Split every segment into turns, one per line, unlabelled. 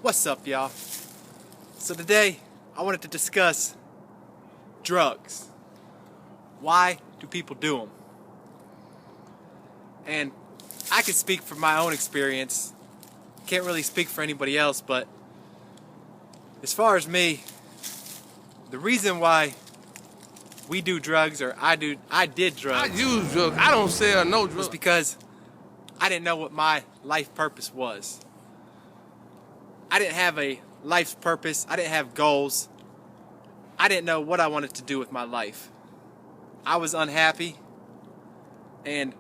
What's up, y'all? So today, I wanted to discuss drugs. Why do people do them? And I can speak from my own experience. Can't really speak for anybody else, but as far as me, the reason why we do drugs, or I did drugs.
I use drugs. I don't sell no drugs.
Was because I didn't know what my life purpose was. I didn't have a life's purpose. I didn't have goals. I didn't know what I wanted to do with my life. I was unhappy, and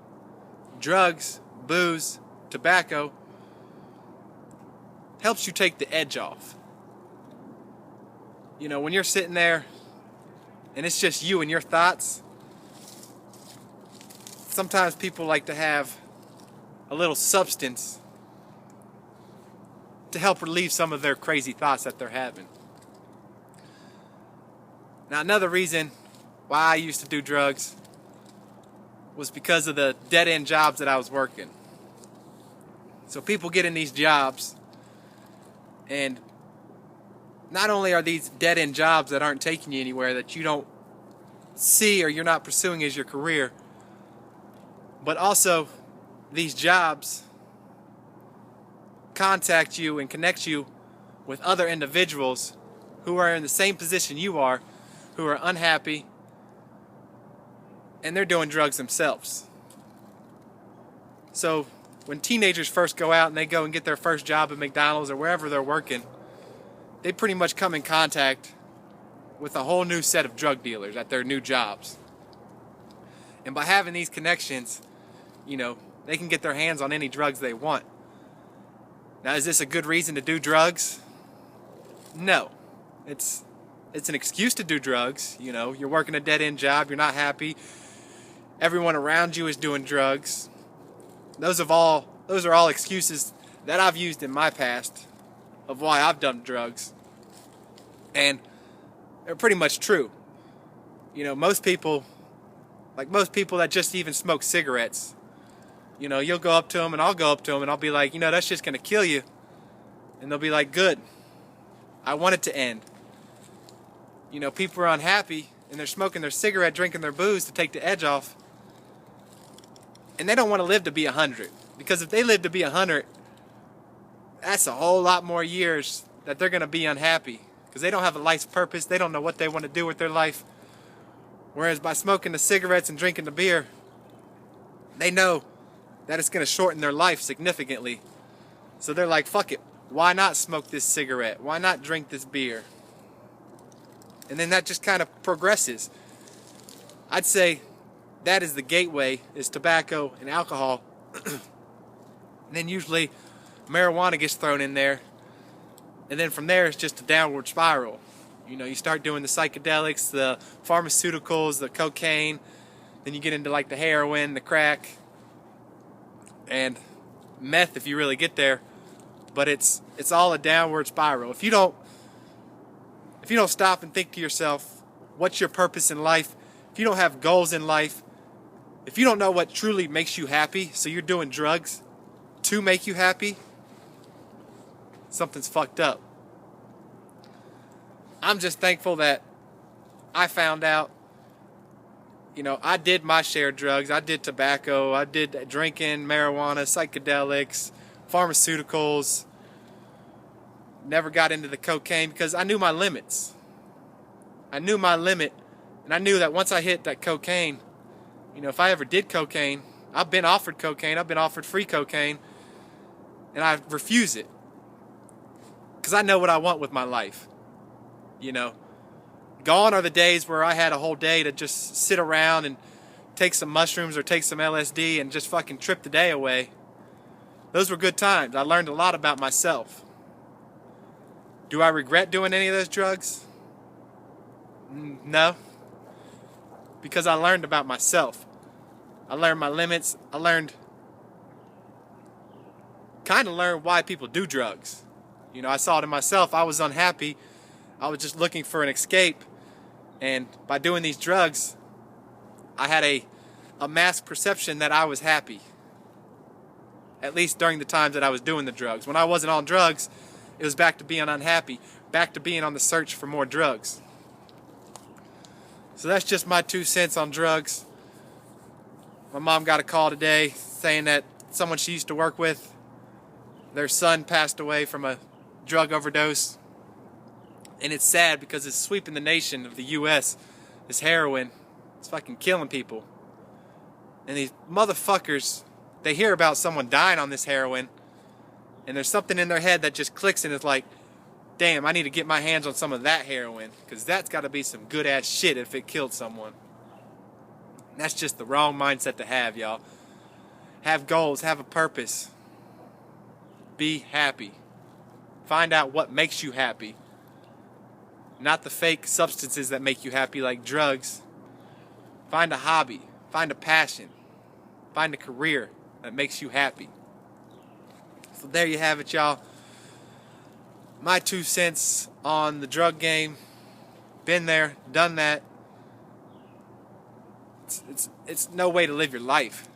drugs, booze, tobacco helps you take the edge off. You know, when you're sitting there and it's just you and your thoughts, sometimes people like to have a little substance to help relieve some of their crazy thoughts that they're having. Now, another reason why I used to do drugs was because of the dead-end jobs that I was working. So people get in these jobs, and not only are these dead-end jobs that aren't taking you anywhere, that you don't see or you're not pursuing as your career, but also these jobs contact you and connect you with other individuals who are in the same position you are, who are unhappy, and they're doing drugs themselves. So when teenagers first go out and they go and get their first job at McDonald's or wherever they're working, they pretty much come in contact with a whole new set of drug dealers at their new jobs. And by having these connections, you know, they can get their hands on any drugs they want. Now, is this a good reason to do drugs? No. It's an excuse to do drugs. You know, you're working a dead-end job, you're not happy. Everyone around you is doing drugs. Those are all excuses that I've used in my past of why I've done drugs. And they're pretty much true. You know, most people that just even smoke cigarettes, you know, you'll go up to them and I'll go up to them and I'll be like, you know, that's just going to kill you. And they'll be like, good. I want it to end. You know, people are unhappy and they're smoking their cigarette, drinking their booze to take the edge off. And they don't want to live to be 100. Because if they live to be 100, that's a whole lot more years that they're going to be unhappy. Because they don't have a life's purpose. They don't know what they want to do with their life. Whereas by smoking the cigarettes and drinking the beer, they know that it's going to shorten their life significantly. So they're like, fuck it. Why not smoke this cigarette? Why not drink this beer? And then that just kind of progresses. I'd say that is the gateway, is tobacco and alcohol. And then usually marijuana gets thrown in there. And then from there, it's just a downward spiral. You know, you start doing the psychedelics, the pharmaceuticals, the cocaine. Then you get into like the heroin, the crack, and meth if you really get there. But it's all a downward spiral. If you don't stop and think to yourself, what's your purpose in life? If you don't have goals in life, if you don't know what truly makes you happy, so you're doing drugs to make you happy, something's fucked up. I'm just thankful that I found out, you know, I did my share of drugs. I did tobacco, I did drinking, marijuana, psychedelics, pharmaceuticals. Never got into the cocaine because I knew my limits. I knew my limit, and I knew that once I hit that cocaine, you know, if I ever did cocaine, I've been offered cocaine, I've been offered free cocaine, and I refuse it. Because I know what I want with my life. You know, gone are the days where I had a whole day to just sit around and take some mushrooms or take some LSD and just fucking trip the day away. Those were good times. I learned a lot about myself. Do I regret doing any of those drugs? No. Because I learned about myself. I learned my limits. I learned why people do drugs. You know, I saw it in myself. I was unhappy. I was just looking for an escape. And by doing these drugs, I had a mass perception that I was happy. At least during the times that I was doing the drugs. When I wasn't on drugs, It was back to being unhappy, back to being on the search for more drugs. So that's just my 2 cents on drugs. My mom got a call today saying that someone she used to work with, their son passed away from a drug overdose. And it's sad because it's sweeping the nation of the U.S. This heroin. It's fucking killing people. And these motherfuckers, they hear about someone dying on this heroin, and there's something in their head that just clicks and it's like, damn, I need to get my hands on some of that heroin, because that's got to be some good ass shit if it killed someone. And that's just the wrong mindset to have, y'all. Have goals, have a purpose. Be happy. Find out what makes you happy. Not the fake substances that make you happy like drugs. Find a hobby. Find a passion. Find a career that makes you happy. So there you have it, y'all. My 2 cents on the drug game. Been there, done that. It's no way to live your life.